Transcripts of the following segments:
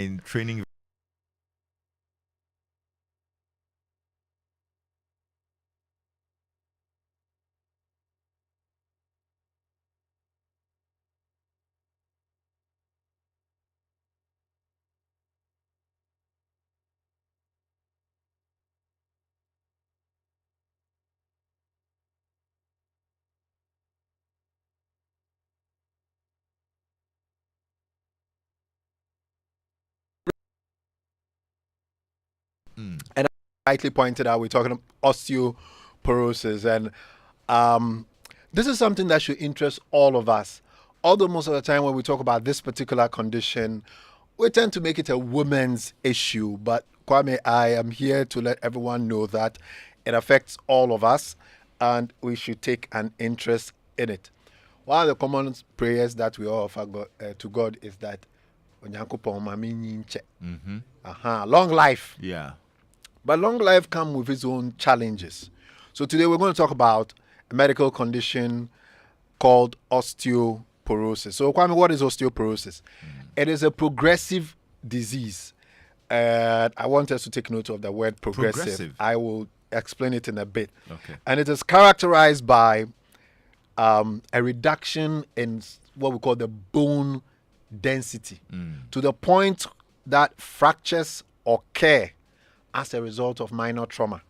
in training. And rightly pointed out, we're talking about osteoporosis, and this is something that should interest all of us. Although most of the time when we talk about this particular condition, we tend to make it a woman's issue. But Kwame, I am here to let everyone know that it affects all of us, and we should take an interest in it. One of the common prayers that we all offer to God is that Onyankopɔn ma me nyinche. Long life. Yeah. But long life comes with its own challenges. So today we're going to talk about a medical condition called osteoporosis. So Kwame, what is osteoporosis? It is a progressive disease. And I want us to take note of the word progressive. I will explain it in a bit. Okay. And it is characterized by a reduction in what we call the bone density to the point that fractures occur as a result of minor trauma,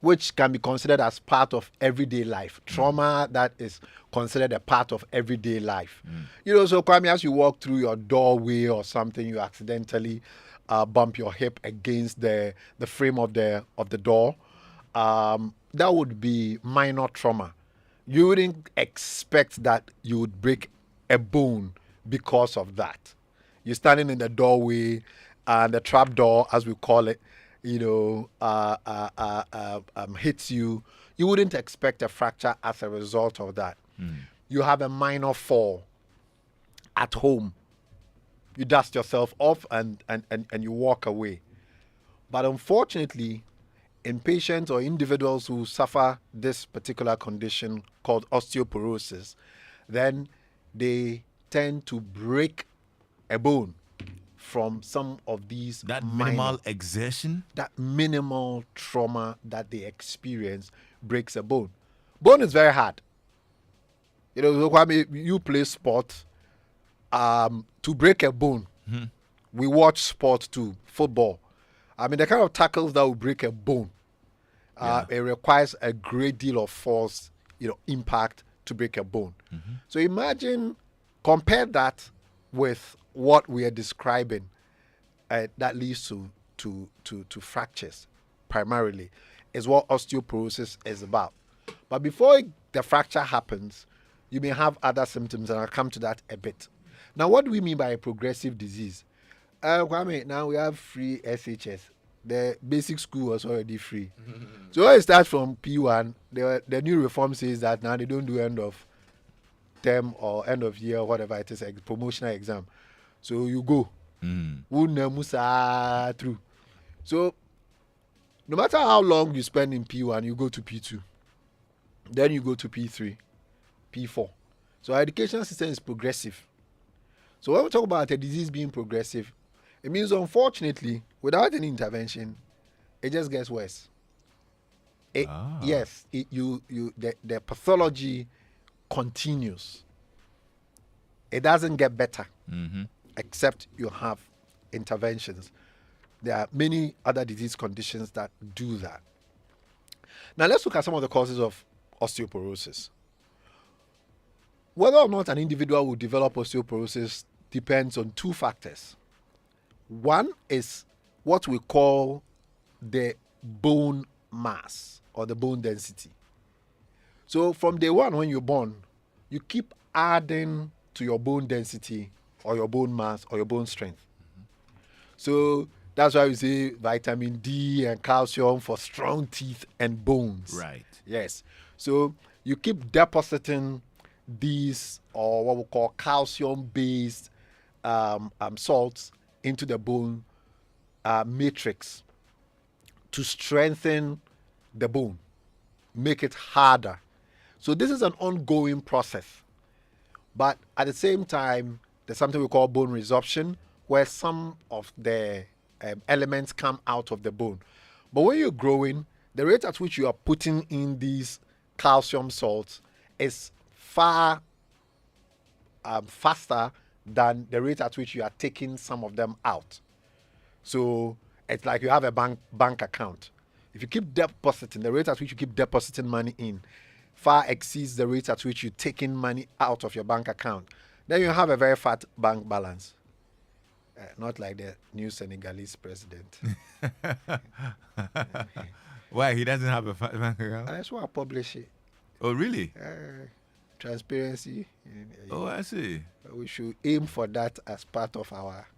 which can be considered as part of everyday life. Trauma that is considered a part of everyday life. You know, so Kwame, as you walk through your doorway or something, you accidentally bump your hip against the frame of the door. That would be minor trauma. You wouldn't expect that you would break a bone because of that. You're standing in the doorway, and the trap door, as we call it, hits you. You wouldn't expect a fracture as a result of that. You have a minor fall at home. You dust yourself off and you walk away. But unfortunately, in patients or individuals who suffer this particular condition called osteoporosis, then they tend to break a bone from some of these minimal exertion, that minimal trauma that they experience breaks a bone. Bone is very hard. You know, Kwame, you play sport. To break a bone, we watch sport too, football. I mean, the kind of tackles that will break a bone, it requires a great deal of force, impact to break a bone. So imagine, compare that with what we are describing, that leads to fractures primarily, is what osteoporosis is about. But before the fracture happens, you may have other symptoms, and I'll come to that a bit. Now, what do we mean by a progressive disease? Kwame, now we have free SHS. The basic school was already free. So when it starts from P1, the new reform says that now they don't do end of term or end of year or whatever it is, a promotional exam. So you go. Through. So no matter how long you spend in P1, you go to P2. Then you go to P3, P4. So our education system is progressive. So when we talk about a disease being progressive, it means unfortunately, without any intervention, it just gets worse. Yes, the pathology continues. It doesn't get better, except you have interventions. There are many other disease conditions that do that. Now let's look at some of the causes of osteoporosis. Whether or not an individual will develop osteoporosis depends on two factors. One is what we call the bone mass or the bone density. So from day one, when you're born, you keep adding to your bone density or your bone mass or your bone strength. So that's why we say vitamin D and calcium for strong teeth and bones. Right. Yes. So you keep depositing these, or what we call calcium-based salts, into the bone matrix to strengthen the bone, make it harder. So this is an ongoing process. But at the same time, there's something we call bone resorption, where some of the elements come out of the bone. But when you're growing, the rate at which you are putting in these calcium salts is far faster than the rate at which you are taking some of them out. So it's like you have a bank account. If you keep depositing, the rate at which you keep depositing money in far exceeds the rate at which you're taking money out of your bank account. Then you have a very fat bank balance. Not like the new Senegalese president. Why? He doesn't have a bank account? That's why I publish it. Oh, really? Transparency. Oh, I see. We should aim for that as part of our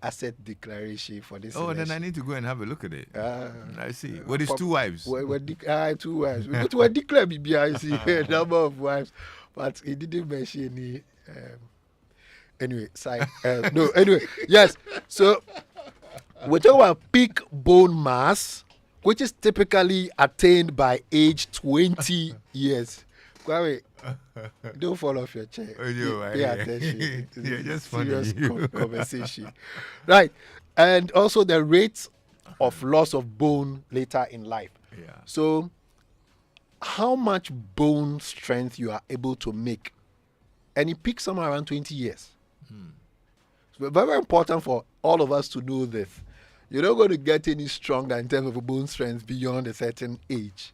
asset declaration for this Oh, election. then I need to go and have a look at it. I see. With his pop- 2 wives. 2 wives. We declare BBI, number of wives, but he didn't mention any. Anyway, side. No, anyway, yes. So we talk about peak bone mass, which is typically attained by age 20 years. Kwame, don't fall off your chair. Pay attention. Yeah, just serious funny. conversation. Right. And also the rate of loss of bone later in life. Yeah. So how much bone strength you are able to make. And it peaks somewhere around 20 years. So very, very important for all of us to know this. You're not going to get any stronger in terms of bone strength beyond a certain age.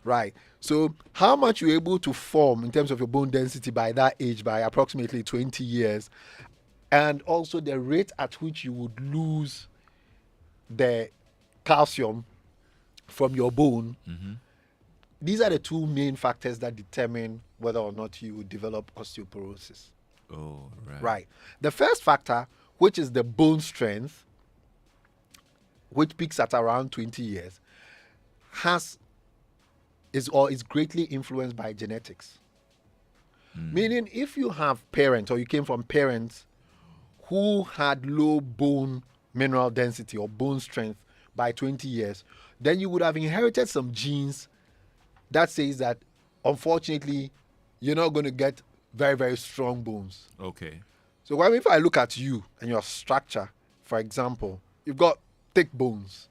Right. So how much you're able to form in terms of your bone density by that age, by approximately 20 years, and also the rate at which you would lose the calcium from your bone. These are the 2 main factors that determine whether or not you will develop osteoporosis. Oh, right. Right. The first factor, which is the bone strength, which peaks at around 20 years, is greatly influenced by genetics. Meaning, if you have parents or you came from parents who had low bone mineral density or bone strength by 20 years, then you would have inherited some genes that says that, unfortunately, you're not going to get very, very strong bones. Okay. So if I look at you and your structure, for example, you've got thick bones.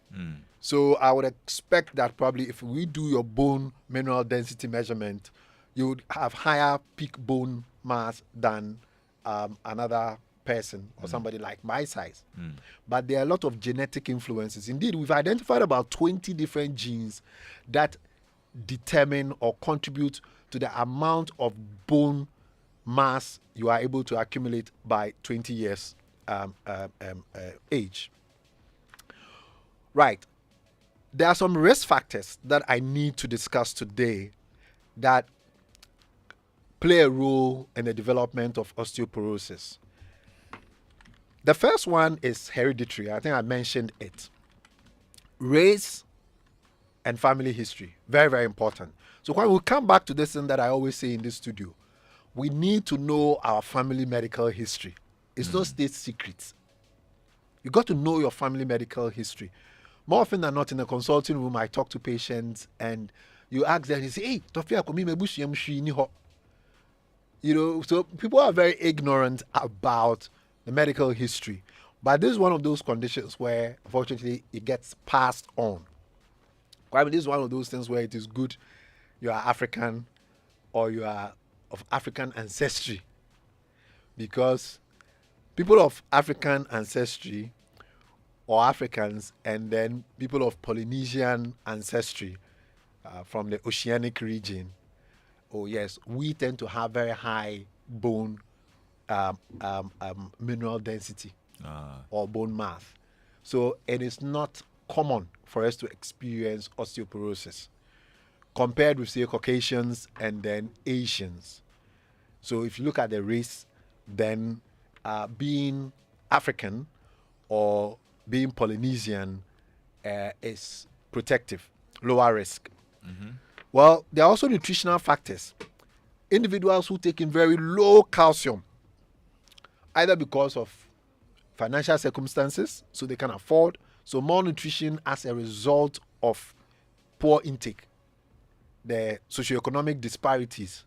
So I would expect that probably if we do your bone mineral density measurement, you would have higher peak bone mass than another person or somebody like my size. But there are a lot of genetic influences. Indeed, we've identified about 20 different genes that determine or contribute to the amount of bone mass you are able to accumulate by 20 years age. Right. There are some risk factors that I need to discuss today that play a role in the development of osteoporosis. The first one is hereditary. I think I mentioned it. Race and family history. Very, very important. So when we come back to this thing that I always say in this studio, we need to know our family medical history. It's not state secrets. You got to know your family medical history. More often than not, in a consulting room, I talk to patients and you ask them, you say, hey, so people are very ignorant about the medical history. But this is one of those conditions where, unfortunately, it gets passed on. This is one of those things where it is good you are African or you are of African ancestry. Because people of African ancestry or Africans and then people of Polynesian ancestry from the oceanic region, oh yes, we tend to have very high bone mineral density or bone mass. So it is not common for us to experience osteoporosis compared with, say, Caucasians and then Asians. So if you look at the race, then being African or being Polynesian is protective, lower risk. Well, there are also nutritional factors. Individuals who take in very low calcium, either because of financial circumstances, so they can afford, so more nutrition as a result of poor intake, the socioeconomic disparities,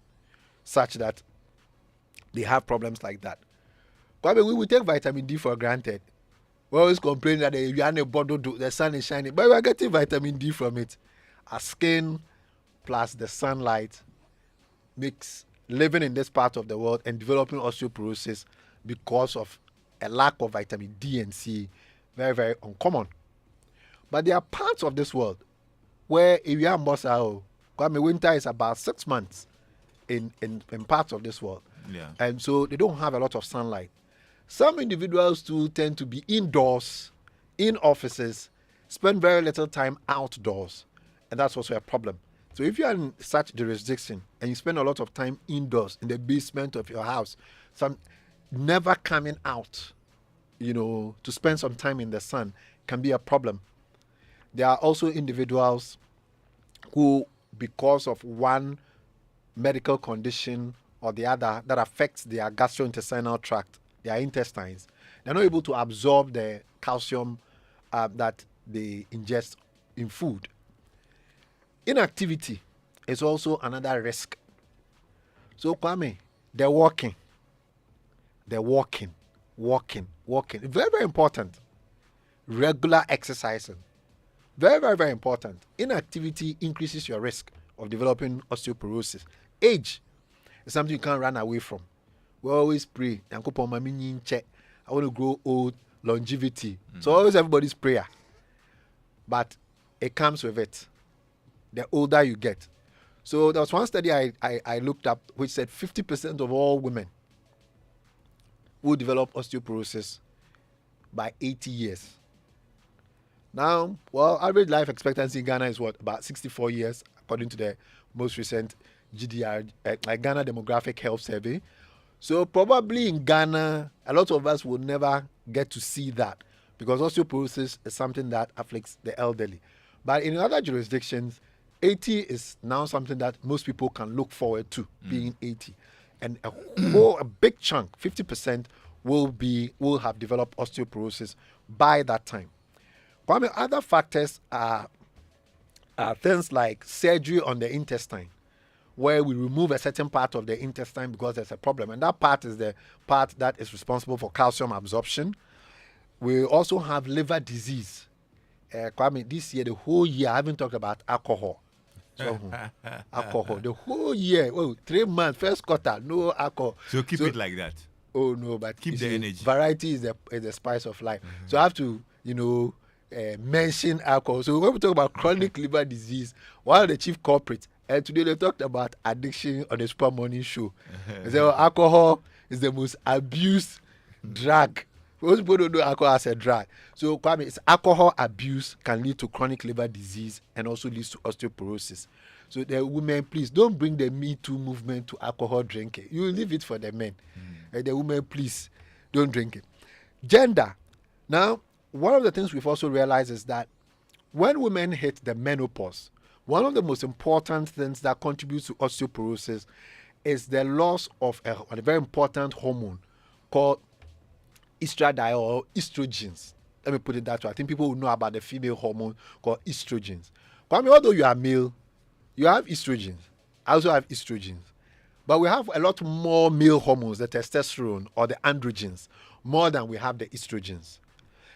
such that they have problems like that. We take vitamin D for granted. We always complain that the sun is shining, but we are getting vitamin D from it. Our skin plus the sunlight makes living in this part of the world and developing osteoporosis because of a lack of vitamin D and C very, very uncommon. But there are parts of this world where if you are winter is about 6 months in parts of this world. Yeah. And so they don't have a lot of sunlight. Some individuals too tend to be indoors, in offices, spend very little time outdoors, and that's also a problem. So if you are in such jurisdiction and you spend a lot of time indoors in the basement of your house, some never coming out, to spend some time in the sun can be a problem. There are also individuals who, because of one medical condition or the other that affects their gastrointestinal tract, their intestines, they're not able to absorb the calcium that they ingest in food. Inactivity is also another risk. So Kwame, they're walking. Very, very important. Regular exercising. Very, very, very important. Inactivity increases your risk of developing osteoporosis. Age is something you can't run away from. We always pray. I want to grow old, longevity. So always everybody's prayer. But it comes with it. The older you get. So there was one study I looked up which said 50% of all women will develop osteoporosis by 80 years. Now, average life expectancy in Ghana is what? About 64 years, according to the most recent GDR, Ghana Demographic Health Survey. So probably in Ghana, a lot of us will never get to see that because osteoporosis is something that afflicts the elderly. But in other jurisdictions, 80 is now something that most people can look forward to, being 80. And a big chunk, 50%, will have developed osteoporosis by that time. But other factors are things like surgery on the intestine, where we remove a certain part of the intestine because there's a problem. And that part is the part that is responsible for calcium absorption. We also have liver disease. Kwame, this year, the whole year, I haven't talked about alcohol. So, alcohol. The whole year, 3 months, first quarter, no alcohol. So keep it like that. Oh, no, but keep the energy. Variety is the spice of life. So I have to, mention alcohol. So when we talk about chronic liver disease, one of the chief culprits, and today they talked about addiction on the Super Morning Show. They say, alcohol is the most abused drug. Most people don't know alcohol as a drug. So Kwame, it's alcohol abuse can lead to chronic liver disease and also leads to osteoporosis. So the women, please don't bring the Me Too movement to alcohol drinking. You leave it for the men. The women, please don't drink it. Gender. Now, one of the things we've also realized is that when women hit the menopause, one of the most important things that contributes to osteoporosis is the loss of a very important hormone called estradiol or estrogens. Let me put it that way. I think people will know about the female hormone called estrogens. But although you are male, you have estrogens. I also have estrogens. But we have a lot more male hormones, the testosterone or the androgens, more than we have the estrogens.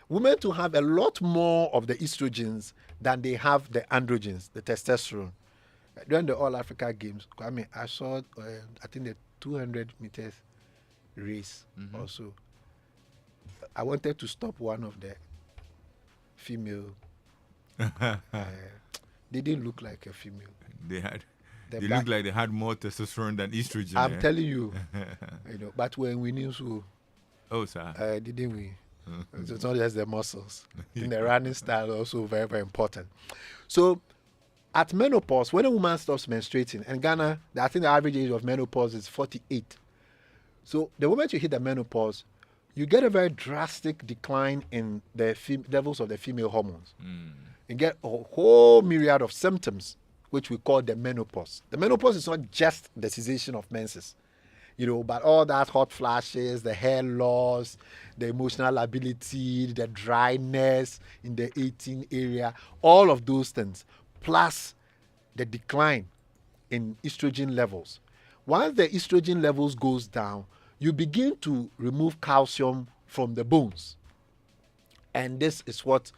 Women to have a lot more of the estrogens than they have the androgens, the testosterone. During the All Africa Games, I saw, I think the 200 meters race also. I wanted to stop one of the female. They didn't look like a female. They looked like they had more testosterone than estrogen. I'm telling you, But when we knew so, didn't we? It's not just the muscles. In the running style, also very, very important. So, at menopause, when a woman stops menstruating, in Ghana, I think the average age of menopause is 48. So, the moment you hit the menopause, you get a very drastic decline in the levels of the female hormones. You get a whole myriad of symptoms, which we call the menopause. The menopause is not just the cessation of menses, but all that hot flashes, the hair loss, the emotional ability, the dryness in the 18 area, all of those things, plus the decline in estrogen levels. Once the estrogen levels goes down, you begin to remove calcium from the bones. And this is what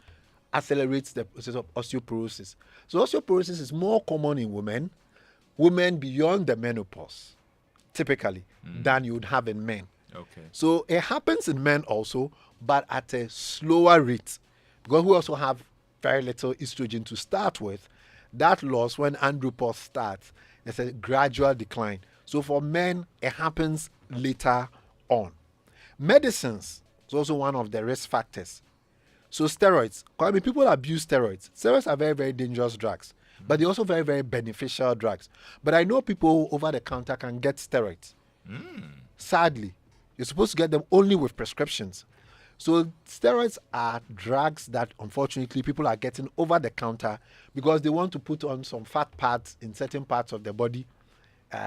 accelerates the process of osteoporosis. So osteoporosis is more common in women beyond the menopause, typically, than you would have in men. Okay. So it happens in men also, but at a slower rate, because we also have very little estrogen to start with. That loss, when andropause starts, there's a gradual decline. So for men, it happens later on. Medicines is also one of the risk factors. So steroids, people abuse steroids. Steroids are very, very dangerous drugs, but they're also very, very beneficial drugs. But I know people over the counter can get steroids. Sadly, you're supposed to get them only with prescriptions. So steroids are drugs that unfortunately people are getting over the counter because they want to put on some fat pads in certain parts of the body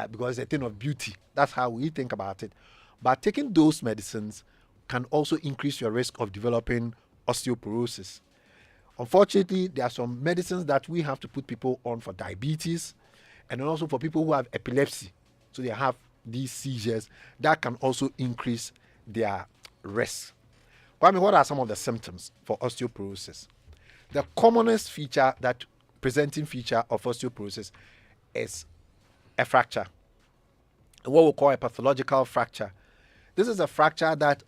because it's a thing of beauty. That's how we think about it. But taking those medicines can also increase your risk of developing osteoporosis. Unfortunately, there are some medicines that we have to put people on for diabetes and also for people who have epilepsy. So they have these seizures that can also increase their risk. What are some of the symptoms for osteoporosis? The commonest presenting feature of osteoporosis is a fracture, what we call a pathological fracture. This is a fracture that,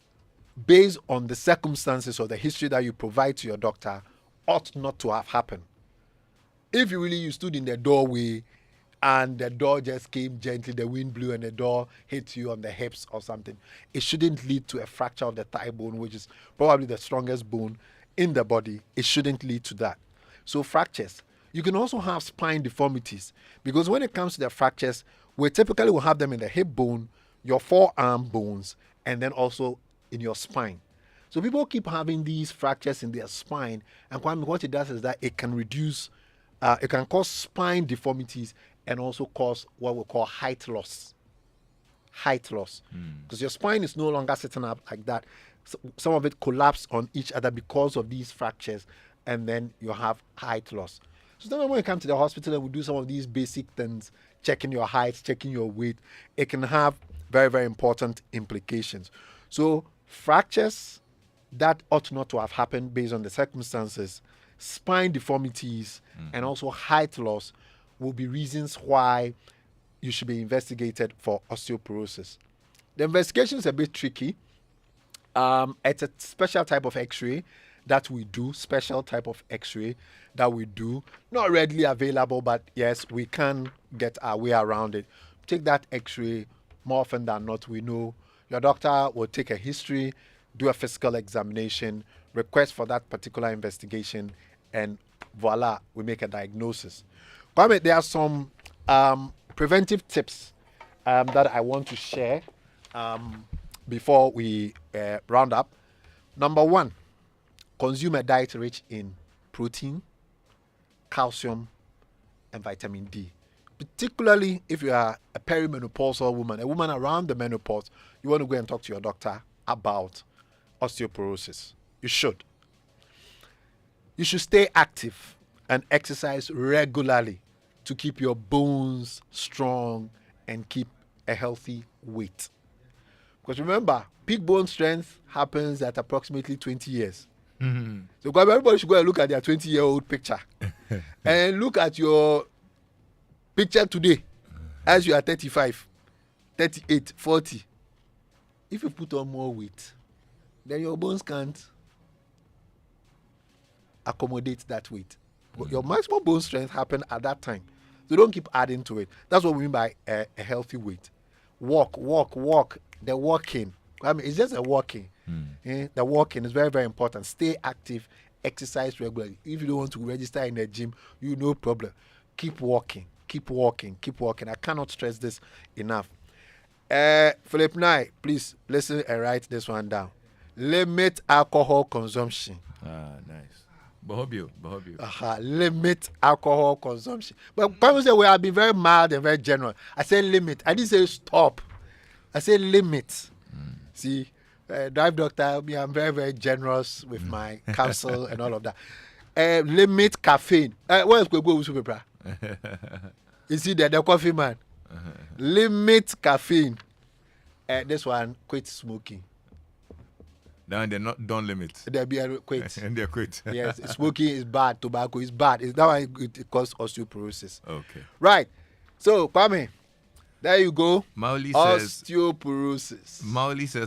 based on the circumstances or the history that you provide to your doctor, ought not to have happened. If you stood in the doorway and the door just came gently, the wind blew and the door hit you on the hips or something, it shouldn't lead to a fracture of the thigh bone, which is probably the strongest bone in the body. It shouldn't lead to that. So fractures. You can also have spine deformities, because when it comes to the fractures, we typically will have them in the hip bone, your forearm bones, and then also in your spine. So people keep having these fractures in their spine, and what it does is that it can it can cause spine deformities and also cause what we call height loss. Height loss. Because your spine is no longer sitting up like that. So some of it collapse on each other because of these fractures, and then you have height loss. So then when you come to the hospital and we do some of these basic things, checking your height, checking your weight, it can have very, very important implications. So fractures that ought not to have happened based on the circumstances, spine deformities, and also height loss will be reasons why you should be investigated for osteoporosis. The investigation is a bit tricky. It's a special type of x-ray that we do, not readily available, but yes, we can get our way around it. Take that x-ray, more often than not, we know your doctor will take a history, do a physical examination, request for that particular investigation, and voila, we make a diagnosis. Kwame, there are some preventive tips that I want to share before we round up. Number one, consume a diet rich in protein, calcium, and vitamin D. Particularly if you are a perimenopausal woman, a woman around the menopause, you want to go and talk to your doctor about osteoporosis. You should. You should stay active and exercise regularly to keep your bones strong and keep a healthy weight. Because remember, peak bone strength happens at approximately 20 years. So everybody should go and look at their 20-year-old picture and look at your picture today as you are 35, 38, 40. If you put on more weight, then your bones can't accommodate that weight. Your maximum bone strength happened at that time. So don't keep adding to it. That's what we mean by a healthy weight. Walk. The walking. It's just a walking. The walking is very, very important. Stay active, exercise regularly. If you don't want to register in a gym, no problem. Keep walking. I cannot stress this enough. Philip Nye, please listen and write this one down. Limit alcohol consumption. Nice. Bahobio. Limit alcohol consumption. But people say we have been very mild and very general. I say limit. I didn't say stop. I say limit. See, Drive Doctor, I'm very, very generous with my counsel and all of that. Limit caffeine. Where is Kwego Usupepra? Is he the coffee man? Limit caffeine. This one, quit smoking. Now they're not done limit. There be a quit. And they're quit. Yes, smoking is bad. Tobacco is bad. It's that why it causes osteoporosis. Okay. Right. So, Kwame, there you go. Mauli says,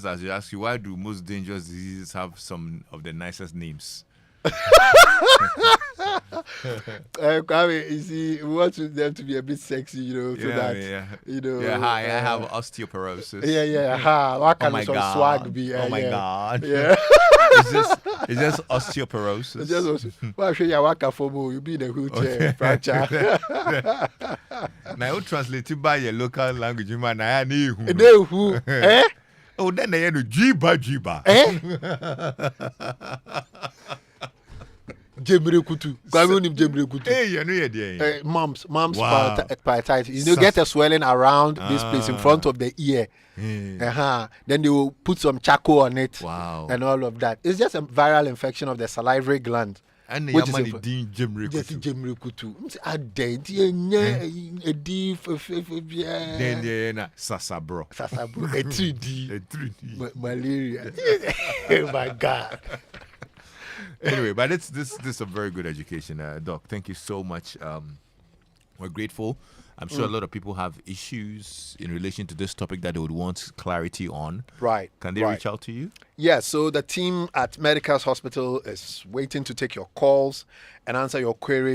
as you ask you, why do most dangerous diseases have some of the nicest names? Kwame, you see, we want them to be a bit sexy, so that, hi, I have osteoporosis. What oh kind my of some God. swag be? Oh my God. Yeah. It's just osteoporosis. You be in a wheelchair, fracture. Now you translate it by your local language, man. I need who? Eh? Oh, then they know jiba. Eh? Jemre kutu. Kwame unim jemre kutu. Hey, you know you're Mumps wow. Parathyroiditis. You get a swelling around this place in front of the ear. Then they will put some charcoal on it. Wow. And all of that. It's just a viral infection of the salivary gland. And which is is Jemre kutu. Then Sasabro. A 3D. A 3D. Malaria. Oh my God. Anyway, but this is a very good education, Doc. Thank you so much. We're grateful. I'm sure a lot of people have issues in relation to this topic that they would want clarity on. Right. Can they reach out to you? Yes. So the team at Medical's Hospital is waiting to take your calls and answer your queries.